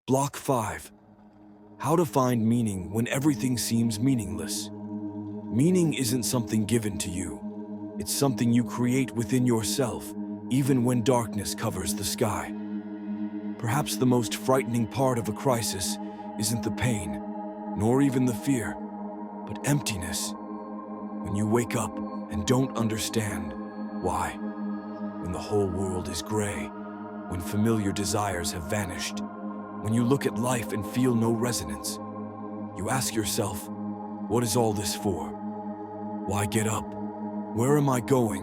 Block 5. How to find meaning when everything seems meaningless. Meaning isn't something given to you. It's something you create within yourself, even when darkness covers the sky. Perhaps the most frightening part of a crisis isn't the pain, nor even the fear, but emptiness. When you wake up and don't understand why. When the whole world is gray, when familiar desires have vanished, when you look at life and feel no resonance, you ask yourself, what is all this for? Why get up? Where am I going?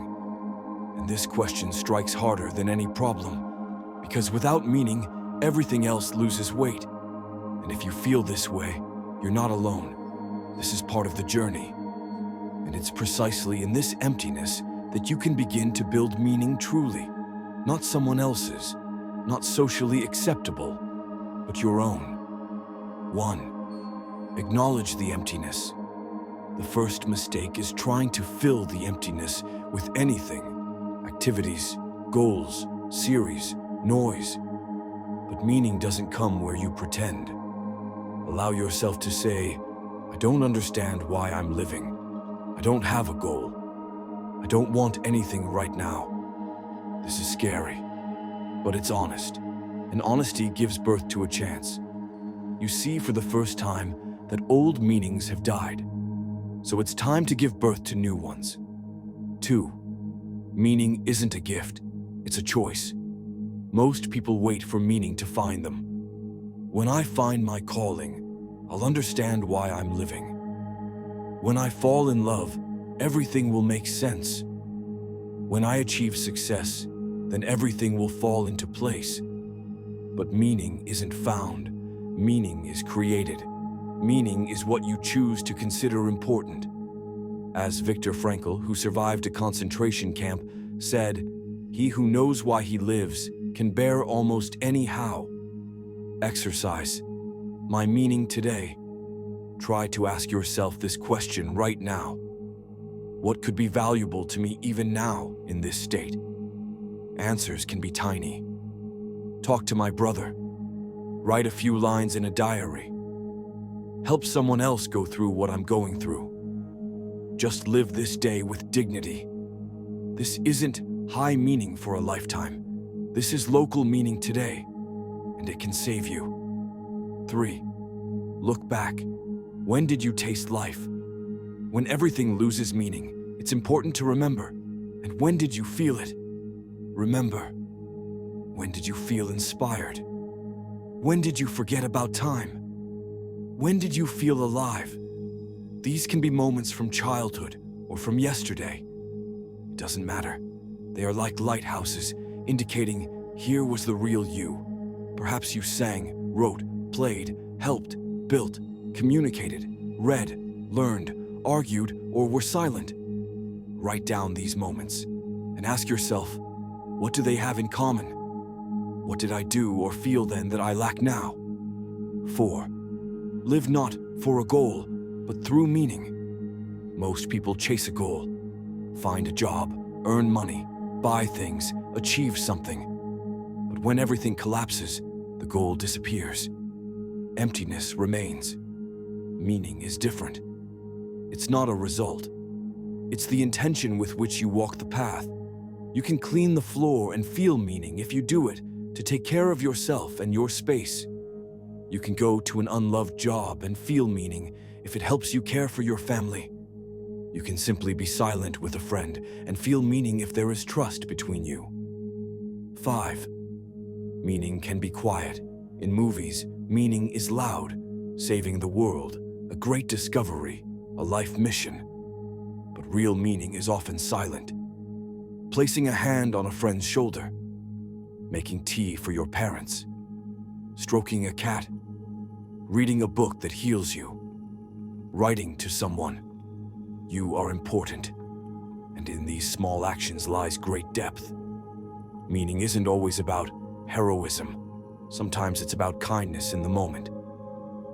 And this question strikes harder than any problem, because without meaning, everything else loses weight. And if you feel this way, you're not alone. This is part of the journey. And it's precisely in this emptiness that you can begin to build meaning truly, not someone else's, not socially acceptable, but your own. 1. Acknowledge the emptiness. The first mistake is trying to fill the emptiness with anything, activities, goals, series, noise. But meaning doesn't come where you pretend. Allow yourself to say, I don't understand why I'm living. I don't have a goal. I don't want anything right now. This is scary, but it's honest. And honesty gives birth to a chance. You see for the first time that old meanings have died. So it's time to give birth to new ones. 2. Meaning isn't a gift, it's a choice. Most people wait for meaning to find them. When I find my calling, I'll understand why I'm living. When I fall in love, everything will make sense. When I achieve success, then everything will fall into place. But meaning isn't found. Meaning is created. Meaning is what you choose to consider important. As Viktor Frankl, who survived a concentration camp, said, "He who knows why he lives can bear almost any how." Exercise. My meaning today. Try to ask yourself this question right now. What could be valuable to me even now in this state? Answers can be tiny. Talk to my brother. Write a few lines in a diary. Help someone else go through what I'm going through. Just live this day with dignity. This isn't high meaning for a lifetime. This is local meaning today, and it can save you. 3. Look back. When did you taste life? When everything loses meaning, it's important to remember. And when did you feel it? Remember. When did you feel inspired? When did you forget about time? When did you feel alive? These can be moments from childhood or from yesterday. It doesn't matter. They are like lighthouses, indicating here was the real you. Perhaps you sang, wrote, played, helped, built, communicated, read, learned, argued, or were silent. Write down these moments and ask yourself, what do they have in common? What did I do or feel then that I lack now? 4. Live not for a goal, but through meaning. Most people chase a goal. Find a job, earn money, buy things, achieve something. But when everything collapses, the goal disappears. Emptiness remains. Meaning is different. It's not a result. It's the intention with which you walk the path. You can clean the floor and feel meaning if you do it, to take care of yourself and your space. You can go to an unloved job and feel meaning if it helps you care for your family. You can simply be silent with a friend and feel meaning if there is trust between you. 5. Meaning can be quiet. In movies, meaning is loud, saving the world, a great discovery, a life mission. But real meaning is often silent. Placing a hand on a friend's shoulder, making tea for your parents, stroking a cat, reading a book that heals you, writing to someone. You are important, and in these small actions lies great depth. Meaning isn't always about heroism. Sometimes it's about kindness in the moment.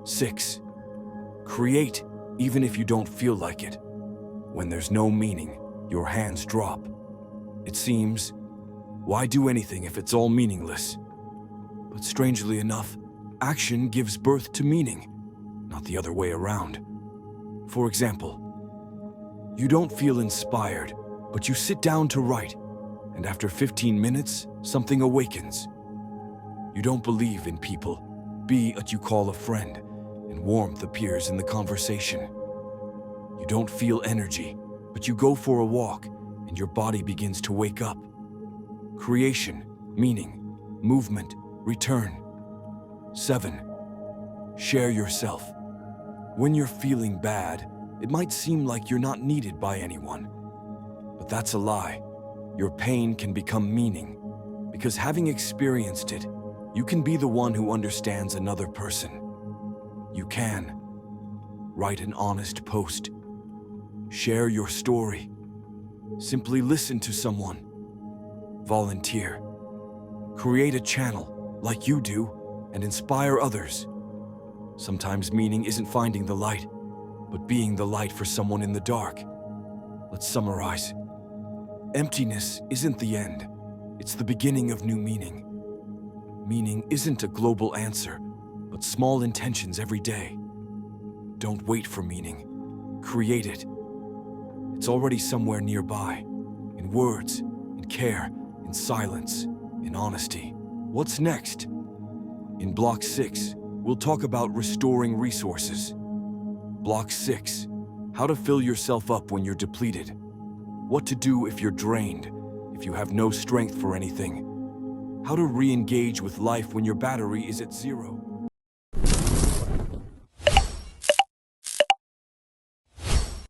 6. Create even if you don't feel like it. When there's no meaning, your hands drop. It seems, why do anything if it's all meaningless? But strangely enough, Action gives birth to meaning, not the other way around. For example, you don't feel inspired, but you sit down to write, and after 15 minutes, something awakens. You don't believe in people, but you call a friend, and warmth appears in the conversation. You don't feel energy, but you go for a walk, and your body begins to wake up. Creation, meaning, movement, return. 7. Share yourself. When you're feeling bad, it might seem like you're not needed by anyone. But that's a lie. Your pain can become meaning, because having experienced it, you can be the one who understands another person. You can write an honest post. Share your story. Simply listen to someone. Volunteer. Create a channel, like you do, and inspire others. Sometimes meaning isn't finding the light, but being the light for someone in the dark. Let's summarize. Emptiness isn't the end. It's the beginning of new meaning. Meaning isn't a global answer, but small intentions every day. Don't wait for meaning. Create it. It's already somewhere nearby. In words, in care, in silence, in honesty. What's next? In Block 6, we'll talk about restoring resources. Block 6, how to fill yourself up when you're depleted. What to do if you're drained, if you have no strength for anything. How to re-engage with life when your battery is at 0.